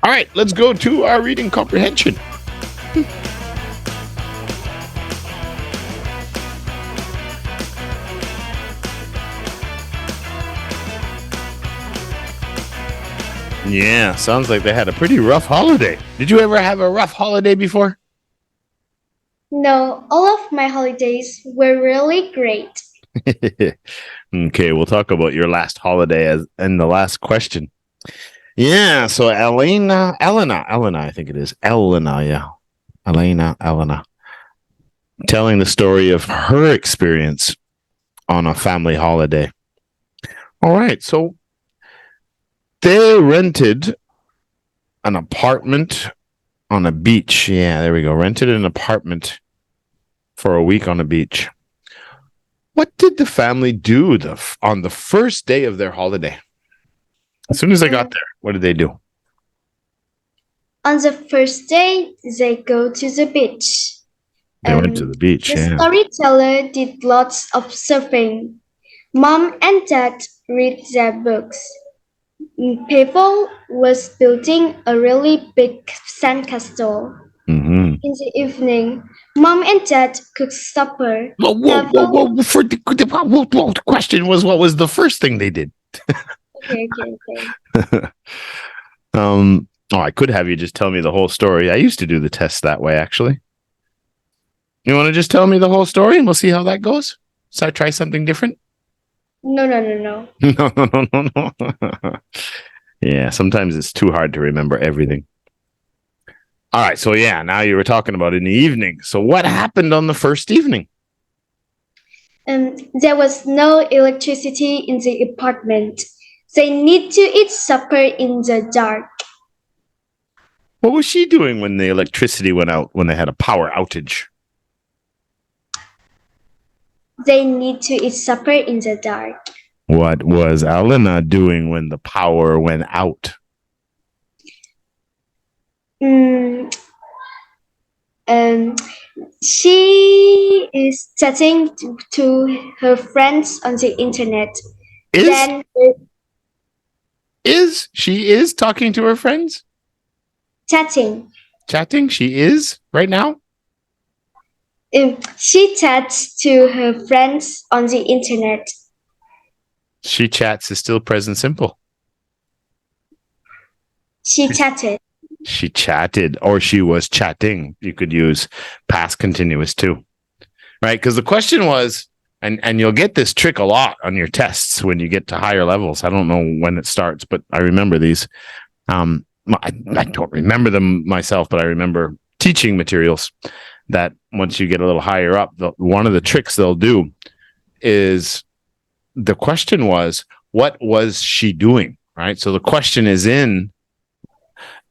All right, let's go to our reading comprehension. Yeah, sounds like they had a pretty rough holiday. Did you ever have a rough holiday before? No, all of my holidays were really great. Okay, we'll talk about your last holiday in the last question. Yeah, so Elena, I think it is. Elena, telling the story of her experience on a family holiday. All right, so they rented an apartment on a beach. Yeah, there we go. Rented an apartment for a week on a beach. What did the family do on the first day of their holiday? As soon as they got there, what did they do? On the first day, they go to the beach. They went to the beach, The storyteller did lots of surfing. Mom and Dad read their books. People was building a really big sandcastle. Mm-hmm. In the evening, Mom and Dad cooked supper. Whoa. The question was, what was the first thing they did? Okay. I could have you just tell me the whole story. I used to do the test that way, actually. You want to just tell me the whole story and we'll see how that goes? So I try something different? No. No. Yeah, sometimes it's too hard to remember everything. All right, so yeah, now you were talking about in the evening. So what happened on the first evening? There was no electricity in the apartment. They need to eat supper in the dark. What was she doing when the electricity went out, when they had a power outage? They need to eat supper in the dark. What was Elena doing when the power went out? She is chatting to her friends on the internet. She is talking to her friends? Chatting? She is right now? She chats to her friends on the internet. She chats is still present simple. She chatted. She chatted, or she was chatting. You could use past continuous too, right? Because the question was, and you'll get this trick a lot on your tests when you get to higher levels. I don't know when it starts, but I remember these. I don't remember them myself, but I remember teaching materials that once you get a little higher up, one of the tricks they'll do is the question was, what was she doing? Right? So the question is in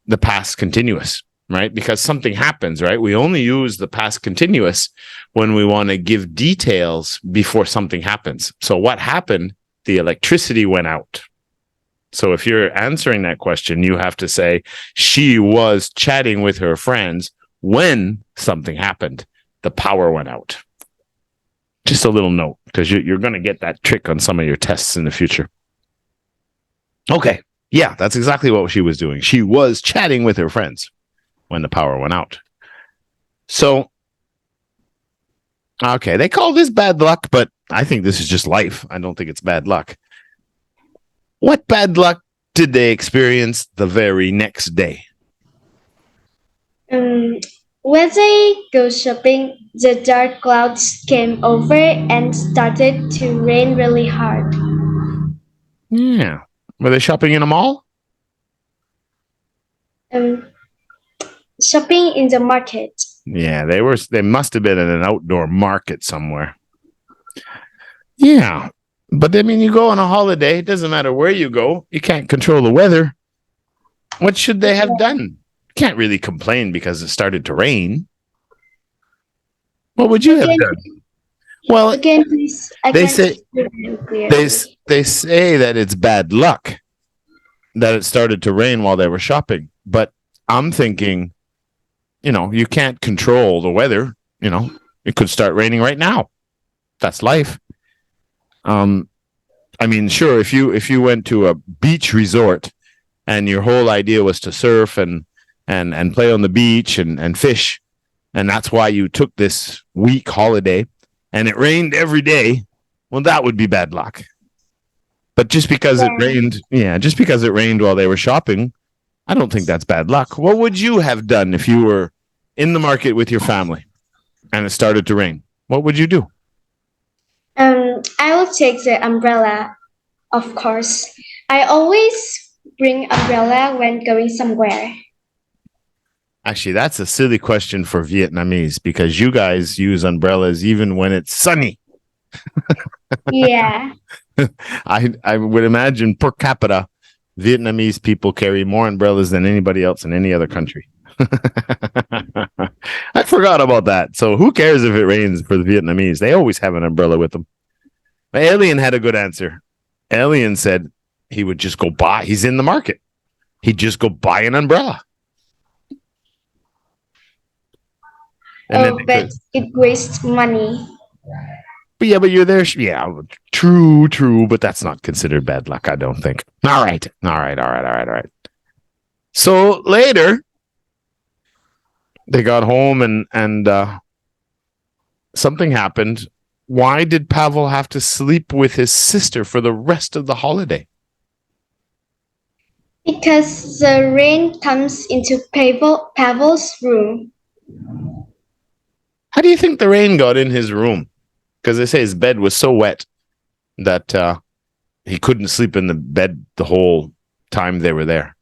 the past continuous, right? Because something happens, right? We only use the past continuous when we want to give details before something happens. So what happened? The electricity went out. So if you're answering that question, you have to say, she was chatting with her friends when something happened. The power went out. Just a little note, because you're going to get that trick on some of your tests in the future. Okay. Yeah, that's exactly what she was doing. She was chatting with her friends when the power went out. So, okay, they call this bad luck, but I think this is just life. I don't think it's bad luck. What bad luck did they experience the very next day? When they go shopping, the dark clouds came over and started to rain really hard. Yeah. Were they shopping in a mall? Shopping in the market. Yeah, they must have been in an outdoor market somewhere. Yeah. But I mean, you go on a holiday, it doesn't matter where you go, you can't control the weather. What should they have done? Can't really complain because it started to rain. What would you have done? Well, again, please, they say that it's bad luck that it started to rain while they were shopping. But I'm thinking, you can't control the weather. It could start raining right now. That's life. I mean, sure, if you went to a beach resort and your whole idea was to surf and play on the beach and fish, and that's why you took this week holiday, and it rained every day, well, that would be bad luck. But just because it rained while they were shopping, I don't think that's bad luck. What would you have done if you were in the market with your family and it started to rain? What would you do? I will take the umbrella, of course. I always bring umbrella when going somewhere. Actually, that's a silly question for Vietnamese because you guys use umbrellas even when it's sunny. Yeah. I would imagine per capita, Vietnamese people carry more umbrellas than anybody else in any other country. I forgot about that. So who cares if it rains for the Vietnamese? They always have an umbrella with them. Alien had a good answer. Alien said he would just go buy. He's in the market. He'd just go buy an umbrella. And but it wastes money. But you're there. Yeah, true. But that's not considered bad luck, I don't think. All right. So later, they got home and something happened. Why did Pavel have to sleep with his sister for the rest of the holiday? Because the rain comes into Pavel's room. How do you think the rain got in his room? Because they say his bed was so wet that he couldn't sleep in the bed the whole time they were there.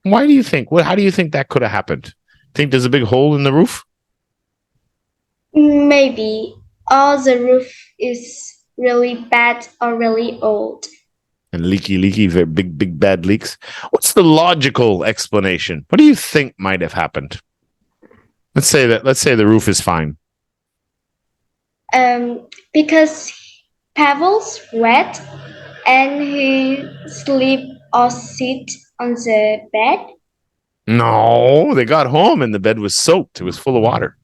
Why do you think? How do you think that could have happened? Think there's a big hole in the roof? Maybe. Or the roof is really bad or really old. And leaky, very big, bad leaks. What's the logical explanation? What do you think might have happened? Let's say the roof is fine. Because Pavel's wet and he sleep or sit on the bed. No, they got home and the bed was soaked. It was full of water.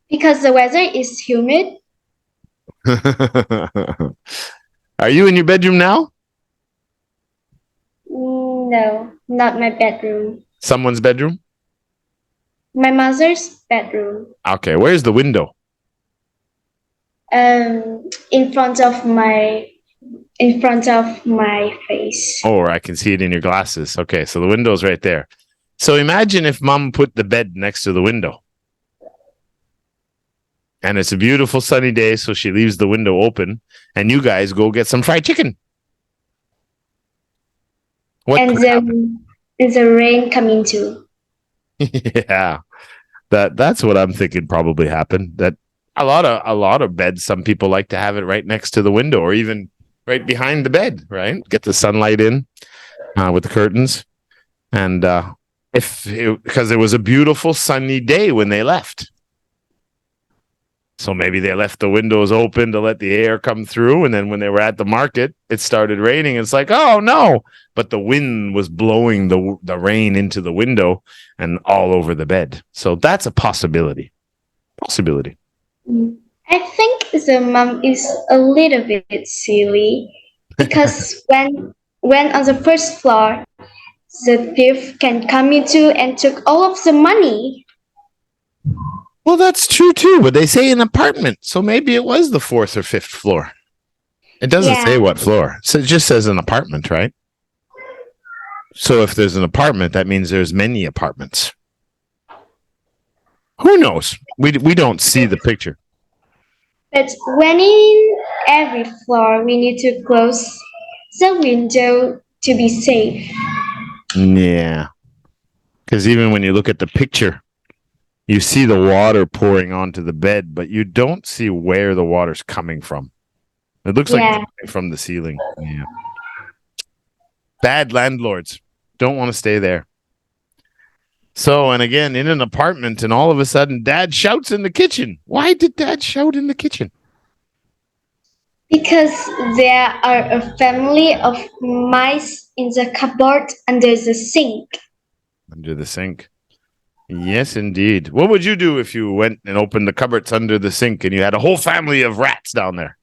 Because the weather is humid. Are you in your bedroom now? No, not my bedroom. Someone's bedroom? My mother's bedroom. Okay, where's the window? In front of my face. Oh, I can see it in your glasses. Okay, so the window's right there. So imagine if Mom put the bed next to the window. And it's a beautiful sunny day, so she leaves the window open, and you guys go get some fried chicken. And the rain coming too. Yeah, that's what I'm thinking probably happened. That a lot of beds, some people like to have it right next to the window, or even right behind the bed. Right, get the sunlight in with the curtains, and because it was a beautiful sunny day when they left. So maybe they left the windows open to let the air come through. And then when they were at the market, it started raining. It's like, oh, no. But the wind was blowing the rain into the window and all over the bed. So that's a possibility. I think the mom is a little bit silly because when on the first floor, the thief can come into and took all of the money. Well, that's true too, but they say an apartment, so maybe it was the 4th or 5th floor. It doesn't say what floor, so it just says an apartment, right? So if there's an apartment, that means there's many apartments. Who knows? We don't see the picture. But when in every floor, we need to close the window to be safe. Yeah, because even when you look at the picture, you see the water pouring onto the bed, but you don't see where the water's coming from. It looks like it's coming from the ceiling. Yeah. Bad landlords don't want to stay there. So, and again, in an apartment, and all of a sudden, Dad shouts in the kitchen. Why did Dad shout in the kitchen? Because there are a family of mice in the cupboard under the sink. Under the sink. Yes, indeed. What would you do if you went and opened the cupboards under the sink and you had a whole family of rats down there?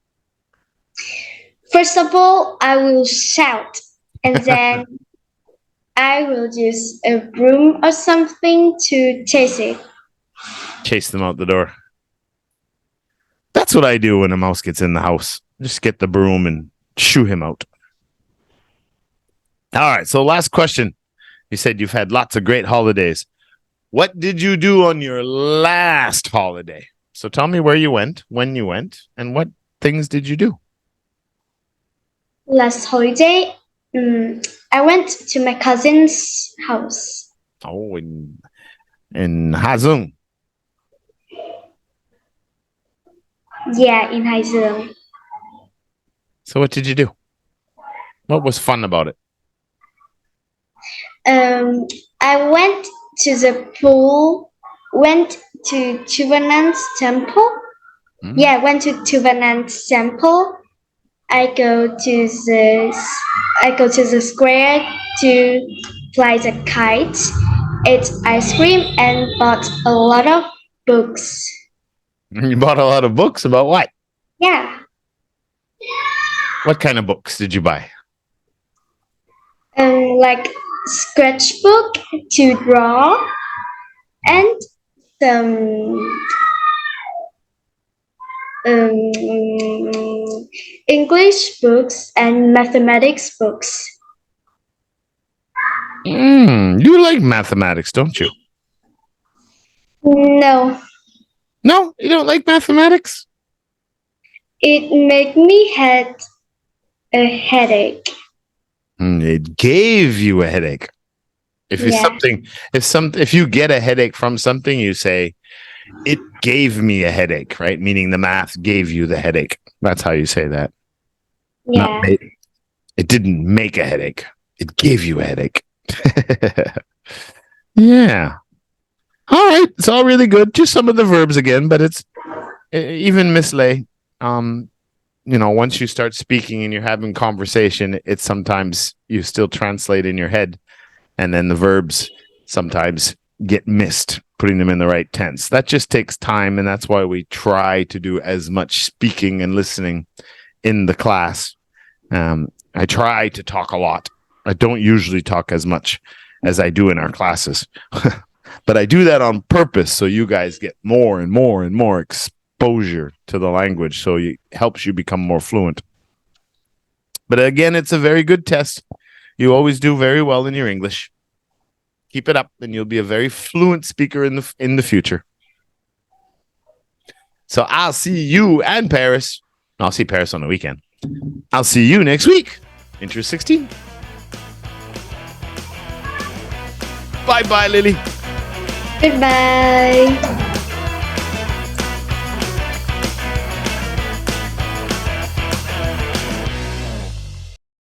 First of all, I will shout, and then I will use a broom or something to chase it. Chase them out the door. That's what I do when a mouse gets in the house. Just get the broom and shoo him out. All right. So last question. You said you've had lots of great holidays. What did you do on your last holiday? So tell me where you went, when you went, and what things did you do? Last holiday, I went to my cousin's house. Oh, in Hazung. Yeah, in Haizung. So what did you do? What was fun about it? I went to the pool, went to Chuvanant's temple. Yeah, I went to Chuvanant's temple. I go to the square to fly the kite, ate ice cream, and bought a lot of books. You bought a lot of books about what? Yeah. What kind of books did you buy? Like sketchbook to draw, and some English books and mathematics books. You like mathematics, don't you? No, No, you don't like mathematics? it made me had a headache. It gave you a headache. If you get a headache from something, you say, it gave me a headache, right? Meaning the math gave you the headache. That's how you say that. Yeah. It didn't make a headache. It gave you a headache. Yeah. All right. It's all really good. Just some of the verbs again, but it's even Miss Lay. Once you start speaking and you're having conversation, it's sometimes you still translate in your head, and then the verbs sometimes get missed, putting them in the right tense. That just takes time, and that's why we try to do as much speaking and listening in the class. I try to talk a lot. I don't usually talk as much as I do in our classes, but I do that on purpose so you guys get more and more and more exposure to the language, so it helps you become more fluent. But again, it's a very good test. You always do very well in your English. Keep it up, and you'll be a very fluent speaker in the future. So I'll see you and Paris. I'll see Paris on the weekend. I'll see you next week. Interest 16. Bye-bye, Lily. Goodbye.